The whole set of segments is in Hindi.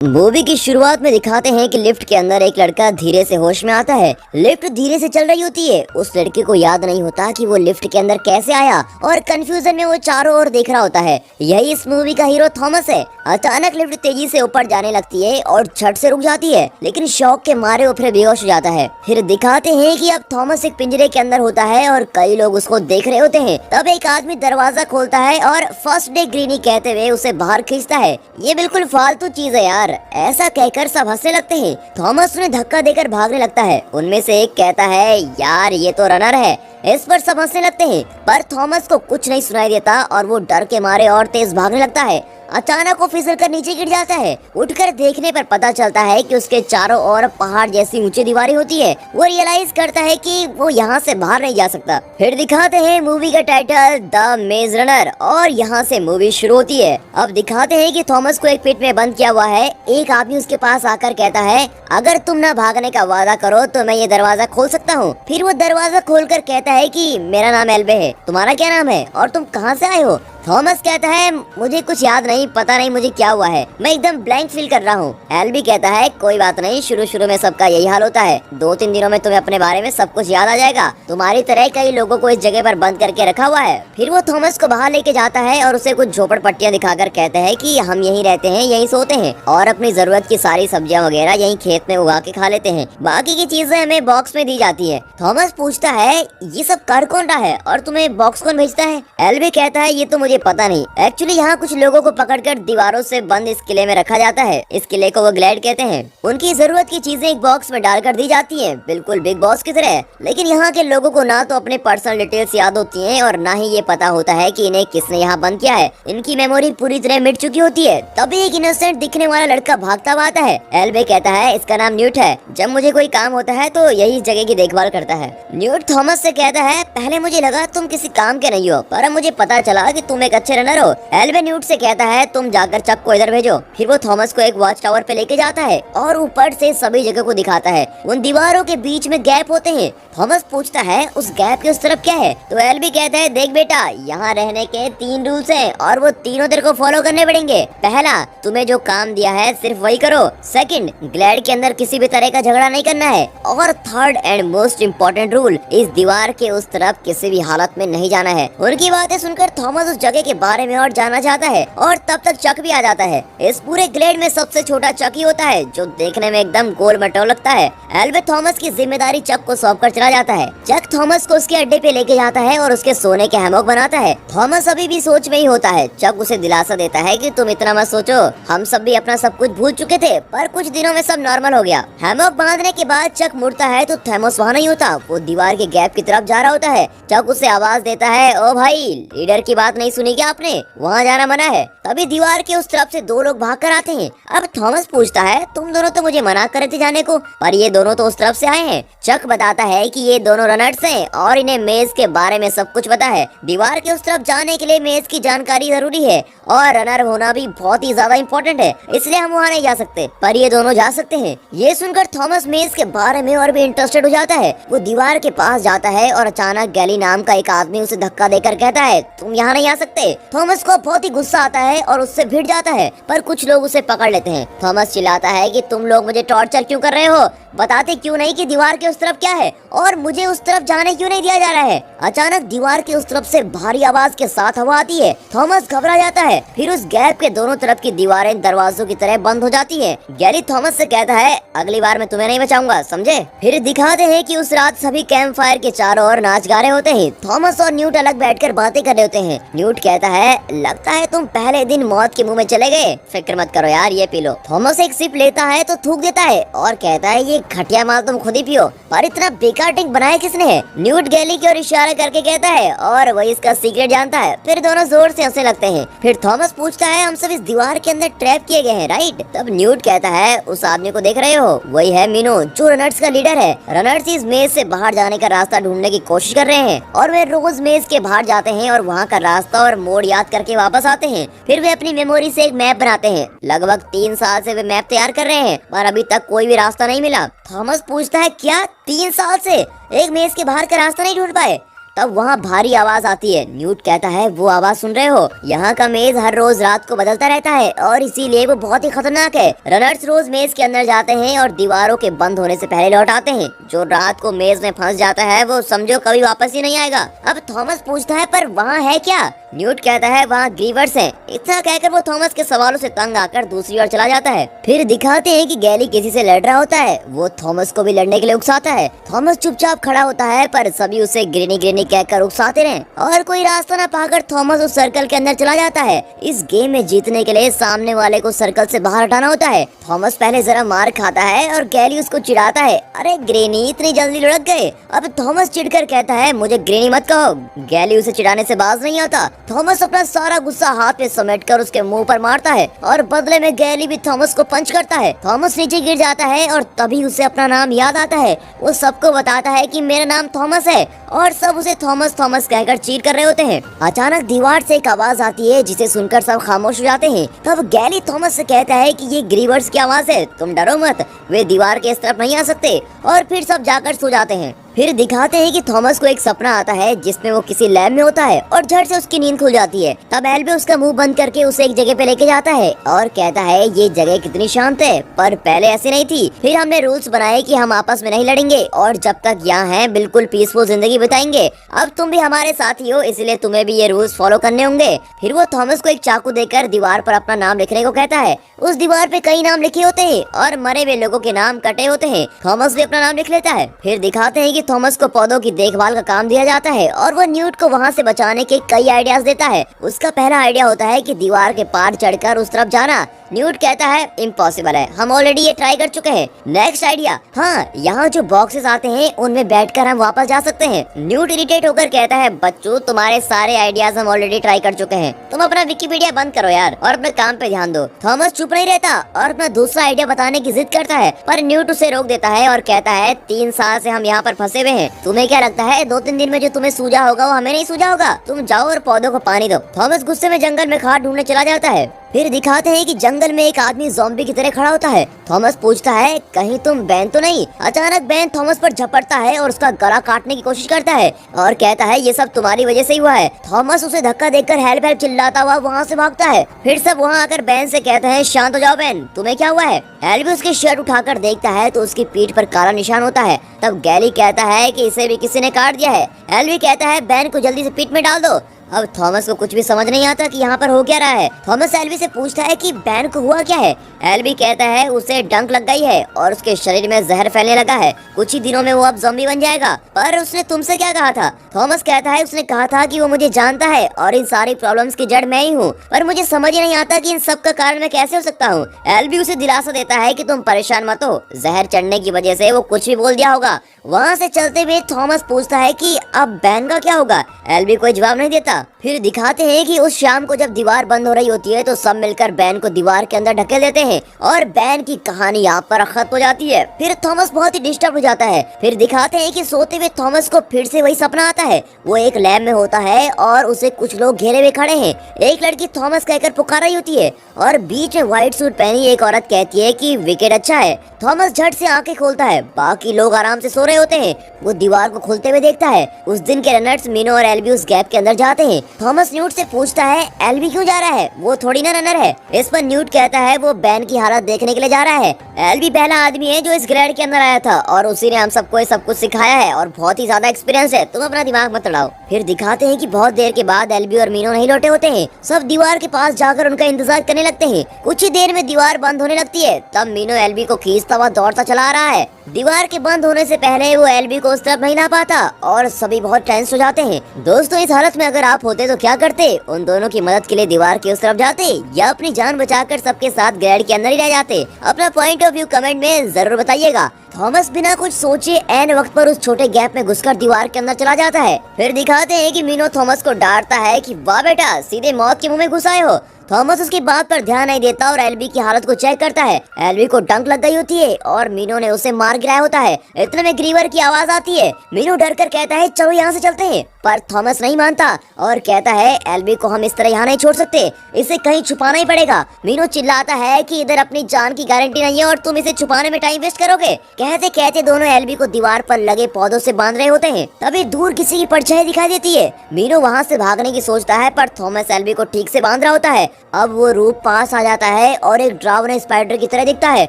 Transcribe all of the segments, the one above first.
मूवी की शुरुआत में दिखाते हैं कि लिफ्ट के अंदर एक लड़का धीरे से होश में आता है। लिफ्ट धीरे से चल रही होती है। उस लड़के को याद नहीं होता कि वो लिफ्ट के अंदर कैसे आया और कंफ्यूजन में वो चारों ओर देख रहा होता है। यही इस मूवी का हीरो थॉमस है। अचानक लिफ्ट तेजी से ऊपर जाने लगती है और झट से रुक जाती है, लेकिन शॉक के मारे वो फिर बेहोश हो जाता है। फिर दिखाते हैं कि अब थॉमस एक पिंजरे के अंदर होता है और कई लोग उसको देख रहे होते हैं। तब एक आदमी दरवाजा खोलता है और फर्स्ट डे ग्रीनी कहते हुए उसे बाहर खींचता है। ये बिल्कुल फालतू चीज है यार, ऐसा कहकर सब हंसने लगते हैं। थॉमस उन्हें धक्का देकर भागने लगता है। उनमें से एक कहता है, यार ये तो रनर है। इस पर सब हंसने लगते हैं, पर थॉमस को कुछ नहीं सुनाई देता और वो डर के मारे और तेज भागने लगता है। अचानक वो फिसल कर नीचे गिर जाता है। उठकर देखने पर पता चलता है कि उसके चारों ओर पहाड़ जैसी ऊंची दीवारें होती है। वो रियलाइज करता है कि वो यहाँ से बाहर नहीं जा सकता। फिर दिखाते हैं मूवी का टाइटल द मेज रनर और यहाँ से मूवी शुरू होती है। अब दिखाते हैं कि थॉमस को एक पिट में बंद किया हुआ है। एक आदमी उसके पास आकर कहता है, अगर तुम ना भागने का वादा करो तो मैं ये दरवाजा खोल सकता हूँ। फिर वो दरवाजा खोलकर कहता है कि मेरा नाम एल्बे है, तुम्हारा क्या नाम है और तुम कहाँ से आए हो? थॉमस कहता है, मुझे कुछ याद नहीं, पता नहीं मुझे क्या हुआ है, मैं एकदम ब्लैंक फील कर रहा हूँ। एल्बी कहता है, कोई बात नहीं, शुरू शुरू में सबका यही हाल होता है। 2-3 दिनों में तुम्हें अपने बारे में सब कुछ याद आ जाएगा। तुम्हारी तरह कई लोगों को इस जगह पर बंद करके रखा हुआ है। फिर वो थॉमस को बाहर लेके जाता है और उसे कुछ झोपड़पट्टियां दिखाकर कहते हैं कि हम यहीं रहते हैं, यहीं सोते हैं और अपनी जरूरत की सारी सब्जियां वगैरह यहीं खेत में उगा के खा लेते हैं। बाकी की चीजें हमें बॉक्स में दी जाती है। थॉमस पूछता है, ये सब कर कौन रहा है और तुम्हें बॉक्स कौन भेजता है? एल्बी कहता है, ये तो मुझे पता नहीं। एक्चुअली यहाँ कुछ लोगों को पकड़कर दीवारों से बंद इस किले में रखा जाता है। इस किले को वो ग्लैड कहते हैं। उनकी जरूरत की चीजें एक बॉक्स में डालकर दी जाती हैं, बिल्कुल बिग बॉस की तरह। लेकिन यहाँ के लोगों को ना तो अपने पर्सनल डिटेल्स याद होती हैं और ना ही ये पता होता है कि इन्हें किसने यहाँ बंद किया है। इनकी मेमोरी पूरी तरह मिट चुकी होती है। तभी एक इनोसेंट दिखने वाला लड़का भागता हुआ आता है। एल्बे कहता है, इसका नाम न्यूट है। जब मुझे कोई काम होता है तो यही जगह की देखभाल करता है। न्यूट थॉमस से कहता है, पहले मुझे लगा तुम किसी काम के नहीं हो, पर अब मुझे पता चला कि तुम एक अच्छे रनर हो। एल्बे न्यूट से कहता है, तुम जाकर चक को इधर भेजो। फिर वो थॉमस को एक वॉच टावर पे लेके जाता है और ऊपर से सभी जगह को दिखाता है। उन दीवारों के बीच में गैप होते हैं। थॉमस पूछता है, उस गैप के उस तरफ क्या है? तो एल्बी कहता है, देख बेटा, यहाँ रहने के 3 रूल्स हैं और वो तीनों तेरे को फॉलो करने पड़ेंगे। पहला, तुम्हें जो काम दिया है सिर्फ वही करो। सेकंड, ग्लैड के अंदर किसी भी तरह का झगड़ा नहीं करना है। और third and most important rule, इस दीवार के उस तरफ किसी भी हालत में नहीं जाना है। उनकी बातें सुनकर थॉमस उस जगह के बारे में और जाना चाहता है और तब तक चक भी आ जाता है। इस पूरे ग्लेड में सबसे छोटा चक ही होता है, जो देखने में एकदम गोल मटोल लगता है। एल्बे थॉमस की जिम्मेदारी चक को सौंप कर चला जाता है। चक थॉमस को उसके अड्डे पे लेके जाता है और उसके सोने के हैमॉक बनाता है। थॉमस अभी भी सोच में ही होता है। चक उसे दिलासा देता है कि तुम इतना मत सोचो, हम सब भी अपना सब कुछ भूल चुके थे, पर कुछ दिनों में सब नॉर्मल हो गया। हैमॉक बांधने के बाद चक मुड़ता है तो थॉमस वहाँ नहीं होता, वो दीवार के गैप की तरफ जा रहा होता है। चक उसे आवाज देता है, ओ भाई, लीडर की बात नहीं सुनी क्या आपने? वहाँ जाना मना है। तभी दीवार के उस तरफ से 2 लोग भाग कर आते हैं। अब थॉमस पूछता है, तुम दोनों तो मुझे मना कर रहे थे जाने को, पर ये दोनों तो उस तरफ से आए हैं। चक बताता है कि ये दोनों रनर्स हैं और इन्हें मेज के बारे में सब कुछ पता है। दीवार के उस तरफ जाने के लिए मेज की जानकारी जरूरी है और रनर होना भी बहुत ही ज्यादा इम्पोर्टेंट है, इसलिए हम वहाँ नहीं जा सकते, पर ये दोनों जा सकते हैं। ये सुनकर थॉमस मेज के बारे में और भी इंटरेस्टेड हो जाता है। वो दीवार के पास जाता है और अचानक गैली नाम का एक आदमी उसे धक्का देकर कहता है, तुम यहाँ नहीं आ सकते। थॉमस को बहुत ही गुस्सा आता है और उससे भिड़ जाता है, पर कुछ लोग उसे पकड़ लेते हैं। थॉमस चिल्लाता है कि तुम लोग मुझे टॉर्चर क्यों कर रहे हो? बताते क्यों नहीं कि दीवार के उस तरफ क्या है और मुझे उस तरफ जाने क्यों नहीं दिया जा रहा है? अचानक दीवार के उस तरफ से भारी आवाज के साथ हवा आती है। थॉमस घबरा जाता है। फिर उस गैप के दोनों तरफ की दीवारें दरवाजों की तरह बंद हो जाती है। गैरी थॉमस से कहता है, अगली बार मैं तुम्हें नहीं बचाऊंगा, समझे? फिर दिखाते हैं कि उस रात सभी कैंप फायर के चारों ओर नाच गा रहे होते हैं। थॉमस और न्यूट अलग बैठकर बातें कर रहे होते हैं। न्यूट कहता है, लगता है तुम पहले दिन मौत के मुंह में चले गए। फिक्र मत करो यार, ये पी लो। थॉमस एक सिप लेता है तो थूक देता है और कहता है, ये घटिया माल तुम खुद ही पियो, पर इतना बेकार ड्रिंक बनाया किसने है? न्यूट गैली की ओर इशारा करके कहता है और वही इसका सीक्रेट जानता है। फिर दोनों जोर से हंसने लगते हैं। फिर थॉमस पूछता है, हम सब इस दीवार के अंदर ट्रैप किए गए हैं, राइट? तब न्यूट कहता है, उस आदमी को देख रहे हो? वही है मीनू, जो रनर्स का लीडर है। रनर्स इस मेज से बाहर जाने का रास्ता ढूंढने की कोशिश कर रहे हैं और वे रोज मेज के बाहर जाते हैं और वहाँ का रास्ता और मोड़ याद करके वापस आते हैं। फिर वे अपनी मेमोरी से एक मैप बनाते हैं। लगभग 3 साल से वे मैप तैयार कर रहे हैं, पर अभी तक कोई भी रास्ता नहीं मिला। थॉमस पूछता है, क्या 3 साल से एक मेज के बाहर का रास्ता नहीं ढूंढ पाए? तब वहाँ भारी आवाज आती है। न्यूट कहता है वो आवाज सुन रहे हो, यहाँ का मेज हर रोज रात को बदलता रहता है और इसीलिए वो बहुत ही खतरनाक है। रनर्स रोज मेज के अंदर जाते हैं और दीवारों के बंद होने से पहले लौट आते हैं। जो रात को मेज में फंस जाता है वो समझो कभी वापस ही नहीं आएगा। अब थॉमस पूछता है पर वहाँ है क्या? न्यूट कहता है वहाँ ग्रीवर्स हैं। इतना कहकर वो थॉमस के सवालों से तंग आकर दूसरी ओर चला जाता है। फिर दिखाते हैं कि गैली किसी से लड़ रहा होता है। वो थॉमस को भी लड़ने के लिए उकसाता है। थॉमस चुपचाप खड़ा होता है पर सभी उसे ग्रेनी ग्रेनी कहकर उकसाते रहे और कोई रास्ता न पाकर थॉमस उस सर्कल के अंदर चला जाता है। इस गेम में जीतने के लिए सामने वाले को सर्कल से बाहर हटाना होता है। थॉमस पहले जरा मार खाता है और गैली उसको चिढ़ाता है, अरे ग्रेनी इतनी जल्दी लुढ़क गए। अब थॉमस चिढ़कर कहता है मुझे ग्रेनी मत कहो। गैली उसे चिढ़ाने से बाज नहीं आता। थॉमस अपना सारा गुस्सा हाथ में समेटकर उसके मुंह पर मारता है और बदले में गैली भी थॉमस को पंच करता है। थॉमस नीचे गिर जाता है और तभी उसे अपना नाम याद आता है। वो सबको बताता है कि मेरा नाम थॉमस है और सब उसे थॉमस थॉमस कहकर चीर कर रहे होते हैं। अचानक दीवार से एक आवाज आती है जिसे सुनकर सब खामोश हो जाते हैं। तब गैली थॉमस से कहता है कि ये ग्रीवर्स की आवाज है, तुम डरो मत, वे दीवार के इस तरफ नहीं आ सकते। और फिर सब जाकर सो जाते हैं। फिर दिखाते हैं कि थॉमस को एक सपना आता है जिसमें वो किसी लैब में होता है और झट से उसकी नींद खुल जाती है। तब एल्बी उसका मुंह बंद करके उसे एक जगह पे लेके जाता है और कहता है ये जगह कितनी शांत है, पर पहले ऐसी नहीं थी। फिर हमने रूल्स बनाए कि हम आपस में नहीं लड़ेंगे और जब तक यहाँ हैं बिल्कुल पीसफुल जिंदगी बिताएंगे। अब तुम भी हमारे साथ ही हो, इसलिए तुम्हें भी ये रूल्स फॉलो करने होंगे। फिर वो थॉमस को एक चाकू देकर दीवार पर अपना नाम लिखने को कहता है। उस दीवार पे कई नाम लिखे होते हैं और मरे हुए लोगों के नाम कटे होते हैं। थॉमस भी अपना नाम लिख लेता है। फिर दिखाते हैं कि थॉमस को पौधों की देखभाल का काम दिया जाता है और वो न्यूट को वहाँ से बचाने के कई आइडियाज देता है। उसका पहला आइडिया होता है कि दीवार के पार चढ़कर उस तरफ जाना। न्यूट कहता है इम्पॉसिबल है, हम ऑलरेडी ये ट्राई कर चुके हैं। नेक्स्ट आइडिया, हाँ यहाँ जो बॉक्सेस आते हैं उनमें बैठकर हम वापस जा सकते हैं। न्यूट इरिटेट होकर कहता है बच्चों तुम्हारे सारे आइडियाज हम ऑलरेडी ट्राई कर चुके हैं, तुम अपना विकिपीडिया बंद करो यार और अपने काम पे ध्यान दो। थॉमस चुप नहीं रहता और अपना दूसरा आइडिया बताने की जिद करता है, पर न्यूट उसे रोक देता है और कहता है 3 साल से हम यहाँ पर फंसे हुए हैं, तुम्हें क्या लगता है 2-3 दिन में जो तुम्हें सूझा होगा वो हमें नहीं सूझा होगा, तुम जाओ और पौधों को पानी दो। थॉमस गुस्से में जंगल में खाद ढूंढने चला जाता है। फिर दिखाते हैं कि जंगल में एक आदमी ज़ॉम्बी की तरह खड़ा होता है। थॉमस पूछता है कहीं तुम बैन तो नहीं? अचानक बैन थॉमस पर झपटता है और उसका गला काटने की कोशिश करता है और कहता है ये सब तुम्हारी वजह से ही हुआ है। थॉमस उसे धक्का देकर हेल्प हेल्प चिल्लाता हुआ वहाँ से भागता है। फिर सब वहाँ आकर बैन से कहते हैं शांत हो जाओ बैन, तुम्हें क्या हुआ है? एल्बी उसकी शर्ट उठाकर देखता है तो उसकी पीठ पर काला निशान होता है। तब गैली कहता है कि इसे भी किसी ने काट दिया है। एल्बी कहता है बैन को जल्दी से पीठ में डाल दो। अब थॉमस को कुछ भी समझ नहीं आता कि यहाँ पर हो क्या रहा है। थॉमस एल्बी से पूछता है कि बैन को हुआ क्या है। एल्बी कहता है उसे डंक लग गई है और उसके शरीर में जहर फैलने लगा है, कुछ ही दिनों में वो अब ज़ॉम्बी बन जाएगा। पर उसने तुमसे क्या कहा था? थॉमस कहता है उसने कहा था कि वो मुझे जानता है और इन सारी प्रॉब्लम्स की जड़ मैं ही हूँ, पर मुझे समझ ही नहीं आता कि इन सब का कारण मैं कैसे हो सकता हूँ। एल्बी उसे दिलासा देता है कि तुम परेशान मत हो, जहर चढ़ने की वजह से वो कुछ भी बोल दिया होगा। वहाँ से चलते हुए थॉमस पूछता है कि अब बैन का क्या होगा? एल्बी कोई जवाब नहीं देता। फिर दिखाते हैं कि उस शाम को जब दीवार बंद हो रही होती है तो सब मिलकर बैन को दीवार के अंदर ढकेल देते हैं और बैन की कहानी यहाँ पर खत्म हो जाती है। फिर थॉमस बहुत ही डिस्टर्ब हो जाता है। फिर दिखाते हैं कि सोते हुए थॉमस को फिर से वही सपना आता है। वो एक लैब में होता है और उसे कुछ लोग घेरे हुए खड़े हैं। एक लड़की थॉमस कहकर पुकार रही होती है और बीच में व्हाइट सूट पहनी एक औरत कहती है कि विकेट अच्छा है। थॉमस झट से आंखें खोलता है, बाकी लोग आराम से सो रहे होते हैं। वो दीवार को खुलते हुए देखता है। उस दिन के रनर्स मिनो और एल्बी उस गैप के अंदर जाते हैं। थॉमस न्यूट से पूछता है एल्बी क्यों जा रहा है, वो थोड़ी ना रनर है। इस पर न्यूट कहता है वो बैन की हालत देखने के लिए जा रहा है। एल्बी पहला आदमी है जो इस ग्रेड के अंदर आया था और उसी ने हम सबको ये सब कुछ सिखाया है और बहुत ही ज्यादा एक्सपीरियंस है, तुम अपना दिमाग मत लड़ाओ। फिर दिखाते हैं कि बहुत देर के बाद एल्बी और मीनो नहीं लौटे होते हैं। सब दीवार के पास जाकर उनका इंतजार करने लगते हैं। कुछ ही देर में दीवार बंद होने लगती है। तब मीनो एल्बी को खींचता हुआ दौड़ता चला आ रहा है। दीवार के बंद होने से पहले वो एल्बी को उस तरफ नहीं ला पाता और सभी बहुत टेंस हो जाते हैं। दोस्तों इस हालत में अगर आप होते तो क्या करते? उन दोनों की मदद के लिए दीवार के उस तरफ जाते या अपनी जान बचाकर सबके साथ ग्रेड के अंदर ही रह जाते? अपना पॉइंट ऑफ व्यू कमेंट में जरूर बताइएगा। थॉमस बिना कुछ सोचे ऐन वक्त पर उस छोटे गैप में घुसकर दीवार के अंदर चला जाता है। फिर दिखाते हैं कि मीनो थॉमस को डांटता है कि वाह बेटा, सीधे मौत के मुंह में घुस आए हो। थॉमस उसकी बात पर ध्यान नहीं देता और एल्बी की हालत को चेक करता है। एल्बी को डंक लग गई होती है और मीनो ने उसे मार गिराया होता है। इतने में ग्रीवर की आवाज आती है। मीनो डर कर कहता है चलो यहाँ से चलते हैं। पर थॉमस नहीं मानता और कहता है एल्बी को हम इस तरह यहाँ नहीं छोड़ सकते, इसे कहीं छुपाना ही पड़ेगा। मीनू चिल्लाता है कि इधर अपनी जान की गारंटी नहीं है और तुम इसे छुपाने में टाइम वेस्ट करोगे। कहते कहते दोनों एल्बी को दीवार पर लगे पौधों से बांध रहे होते हैं। तभी दूर किसी की परछाई दिखाई देती है। मीनू वहाँ से भागने की सोचता है पर थॉमस एल्बी को ठीक से बांध रहा होता है। अब वो रूप पास आ जाता है और एक डरावने स्पाइडर की तरह दिखता है।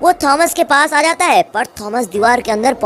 वो थॉमस के पास आ जाता है पर थॉमस दीवार के अंदर